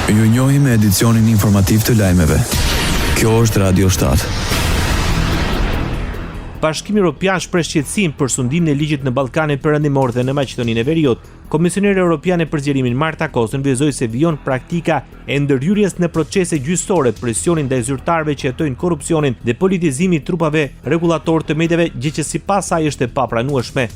Ju njohim me edicionin informativ të lajmeve. Kjo është Radio 7. Bashkimi Evropian shpreh shqetësim për sundimin e ligjit në Ballkanin Perëndimor dhe në Maqedoninë e Veriut. Komisioneri Evropian e përzgjerimin Marta Kosën vizoi se vijon praktika e ndërhyrjes në procese gjyqësore, presionin ndaj zyrtarëve që hetojnë korrupsionin dhe politizimin e trupave rregullator të mediave, gjë që sipas saj është e papranueshme.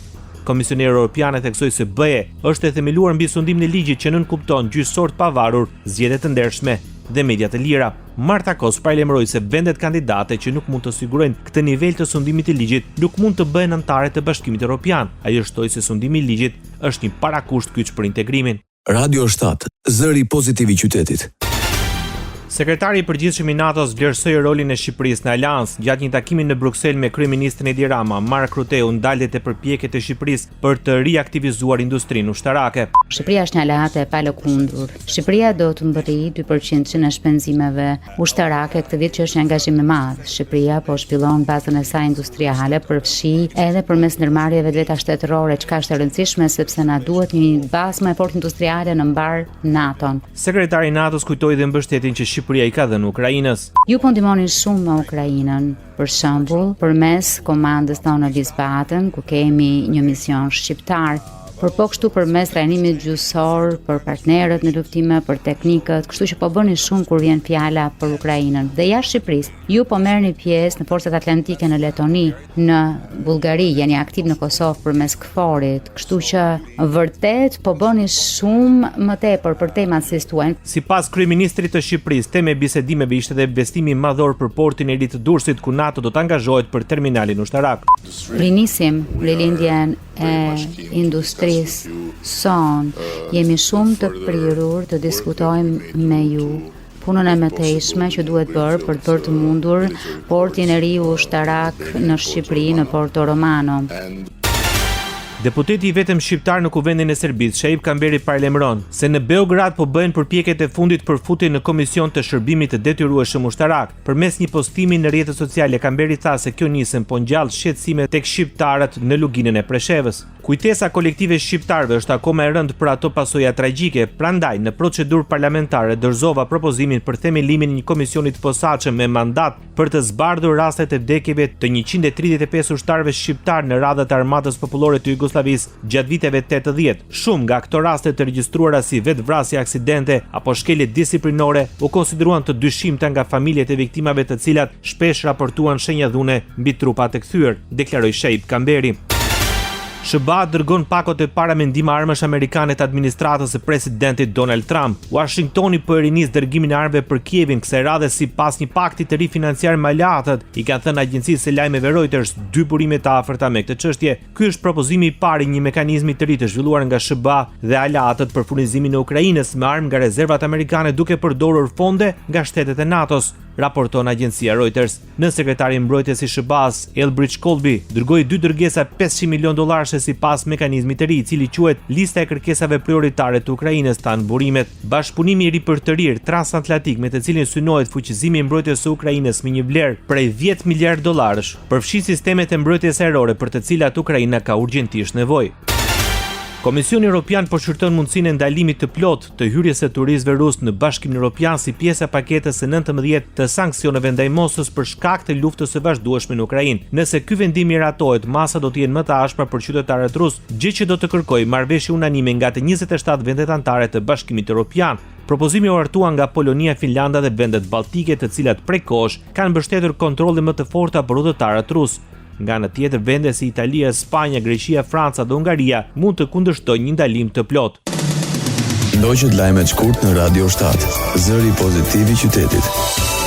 Komisioneri Evropian e theksoi se BE është e themeluar mbi sundimin e ligjit që nënkupton gjyqësor të pavarur, zgjedhje të ndershme dhe media të lira. Marta Kos paralajmëroi se vendet kandidate që nuk mund të sigurojnë këtë nivel të sundimit të ligjit nuk mund të bëhen anëtare të Bashkimit Evropian. Ajo shtoi se sundimi i ligjit është një parakusht kyç për integrimin. Radio 7, zëri pozitiv i qytetit. Sekretari i përgjithshëm i NATO-s vlerësoi rolin e Shqipërisë në aleancë gjatë një takimi në Bruksel me kryeministrin Edi Rama. Mark Rutte u ndalë te përpjekjet e Shqipërisë për të riaktivizuar industrinë ushtarake. Shqipëria është një aleate e palëkundur. Shqipëria do të mbërrijë 2% në shpenzimeve ushtarake këtë vit, që është një angazhim i madh. Shqipëria po zhvillon bazën e saj industriale, përfshi edhe përmes ndërmarrjeve të veta shtetërore, çka është e rëndësishme sepse na duhet një bazë më e fortë industriale në mbar NATO-n. Sekretari i NATO-s kujtoi dhe mbështetin që Shqipëria i ka dhënë Ukrainës. Ju po ndihmoni shumë me Ukrainën, për shembull, përmes komandës tonë në Wiesbaden, ku kemi një mision shqiptar, por po kështu përmes trajnimit gjyqësor për partnerët në luftime, për teknikët, kështu që po bëni shumë kur vjen fjala për Ukrainën. Dhe jashtë Shqipërisë, ju po merrni pjesë në forcat atlantike në Letoni, në Bullgari, jeni aktiv në Kosovë përmes KFOR-it, kështu që vërtet po bëni shumë më tepër për temat si thuajnë. Sipas kryeministrit të Shqipërisë, tema e bisedimeve ishte dhe investimi madhor për portin e ri të Durrësit, ku NATO do të angazhohet për terminalin ushtarak. Rinisim rilindjen e industrisë son, jemi shumë të prirur të diskutojmë me ju punën e mëtejshme që duhet bërë për të mundur portin e ri ushtarak në Shqipëri, në Porto Romano. Deputeti i vetëm shqiptar në Kuvendin e Serbisë, Shaib Kamberi, paralajmëron se në Beograd po bëhen përpjekjet e fundit për futjen në komision të shërbimit të detyrueshëm ushtarak. Përmes një postimi në rrjetet sociale, Kamberi tha se kjo nisën po ngjall shqetësime tek shqiptarët në luginën e Preshevës. Kujtesa kolektive shqiptarëve është akoma e rëndë për ato pasoja tragjike, prandaj në procedurë parlamentare dorëzova propozimin për themelimin e një komisioni të posaçëm me mandat për të zbardhur rastet e vdekjeve të 135 ushtarëve shqiptar në radhët e Armatës Popullore të Jugosllavisë gjatë viteve 80. Shumë nga këto raste të regjistruara si vetvrasje, aksidente apo shkelje disiplinore u konsideruan të dyshimta nga familjet e viktimave, të cilat shpesh raportuan shenja dhune mbi trupat e kthyer, deklaroi Shaib Kamberi. SBA dërgon pakot e para me ndihmë armësh amerikane të administratës së presidentit Donald Trump. Washingtoni po e rinis dërgimin e armëve për Kievin, kësaj radhe sipas një pakti të ri financiar me aleatët, i kanë thënë agjencisë së lajmeve Reuters dy burime të afërta me këtë çështje. Ky është propozimi i parë i një mekanizmi të ri të zhvilluar nga SBA dhe aleatët për furnizimin e Ukrainës me armë nga rezervat amerikane, duke përdorur fonde nga shtetet e NATO-s, raporton agjencia Reuters. Në sekretari i mbrojtjes i SBA-s, Elbridge Colby, dërgoi dy dërgesa $500 milion sipas mekanizmit të ri, i cili quhet lista e kërkesave prioritare të Ukrainës, tan burimet. Bashkëpunimi i ri për të rir transatlantik, me të cilin synohet fuqizimi i mbrojtjes së Ukrainës me një vlerë prej $10 miliardë, përfshi sistemet e mbrojtjes ajrore për të cilat Ukraina ka urgjentisht nevojë. Komisioni Evropian po shqyrton mundësinë e ndalimit të plotë të hyrjes së turistëve rusë në Bashkimin Evropian si pjesë e paketës së 19 të sanksioneve ndaj Moskës për shkak të luftës së vazhdueshme në Ukrainë. Nëse ky vendim miratohet, masa do të jenë më të ashpra për qytetarët rusë, gjë që do të kërkojë marrëveshje unanime nga të 27 vendet anëtare të Bashkimit Evropian. Propozimi u hartua nga Polonia, Finlanda dhe vendet balltike, të cilat prej kohësh kanë mbështetur kontrolle më të forta për udhëtarët rusë. Nga në tjetër, vende si Italia, Spanja, Greqia, Franca dhe Hungaria mund të kundërshtojnë një ndalim të plotë. Ndoqët lajmet shkurt në Radio 7, zëri pozitiv i qytetit.